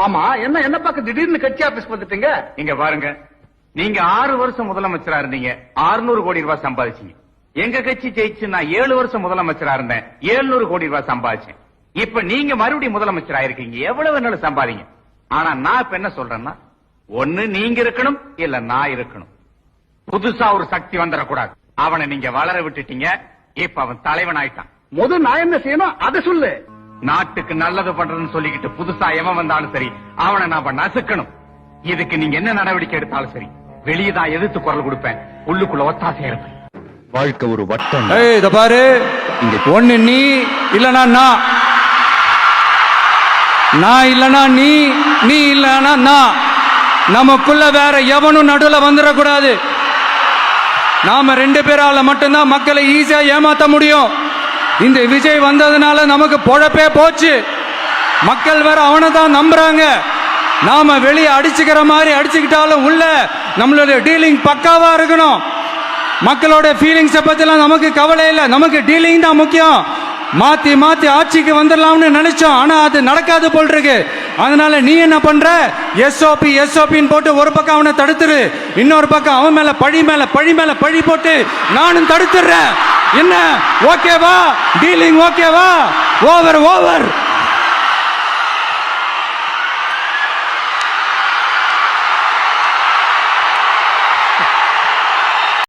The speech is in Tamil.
ஆமா, என்ன என்ன பார்க்க திடீர்னு கட்சி ஆபீஸ் வந்துட்டீங்க? இங்க பாருங்க, நீங்க 6 வருஷம் முதலமைச்சரா இருந்தீங்க, 600 கோடி ரூபாய் சம்பாதிச்சீங்க. எங்க கட்சி ஜெயிச்சு நான் 7 வருஷம் முதலமைச்சரா இருந்தேன், 700 கோடி ரூபாய் சம்பாதிச்சேன். இப்ப நீங்க மறுபடியும் முதலமைச்சர் ஆயிருக்கீங்க, எவ்வளவு வேணாலும் சம்பாதிங்க. ஆனா நான் இப்ப என்ன சொல்றேன்னா, ஒண்ணு நீங்க இருக்கணும், இல்ல நான் இருக்கணும். புதுசா ஒரு சக்தி வந்துடக்கூடாது. அவனை நீங்க வளர விட்டுட்டீங்க, இப்ப அவன் தலைவன் ஆயிட்டான். முதல் நான் என்ன செய்யணும் அதை சொல்லு. நாட்டுக்கு நல்லது பண்றதுன்னு சொல்லிக்கிட்டு புதுசா எவன் வந்தாலும் சரி, அவனை நாம நசுக்கணும். இதுக்கு நீங்க என்ன நடவடிக்கை எடுத்தாலும் சரி, வெளியே தான் எதிர்த்து குரல் கொடுப்பேன், உள்ளுக்குள்ள ஒத்தாசையா இருப்பேன். வாழ்க்கை ஒரு வட்டம். இத பாரு, ஒண்ணு நீ இல்லனா நான் இல்லனா நீ, நீ இல்லனா நான். நமக்குள்ள வேற எவனும் நடுவுல வந்துடக்கூடாது. நாம 2 பேரால மட்டும்தான் மக்களை ஈஸியா ஏமாத்த முடியும். இந்த விஜய் வந்ததுனால நமக்கு பொழப்பே போச்சு. மக்கள் வேற அவனை தான் நம்புறாங்க. நாம வெளியே அடிச்சுக்கிற மாதிரி அடிச்சுக்கிட்டாலும் உள்ள நம்மளுடைய டீலிங் பக்காவா இருக்கணும். மக்களோட ஃபீலிங்ஸை பத்திலாம் நமக்கு கவலை இல்லை, நமக்கு டீலிங் தான் முக்கியம். மாத்தி மாத்தி ஆட்சிக்கு வந்துடலாம்னு நினைச்சோம், ஆனா அது நடக்காது போல் இருக்கு. அதனால நீ என்ன பண்ற, எஸ்ஓபின்னு போட்டு ஒரு பக்கம் அவனை தடுத்துரு, இன்னொரு பக்கம் அவன் மேல பழி மேல பழி மேல பழி போட்டு நானும் தடுத்துடுறேன். என்ன ஓகேவா? டீலிங் ஓகேவா? Over over.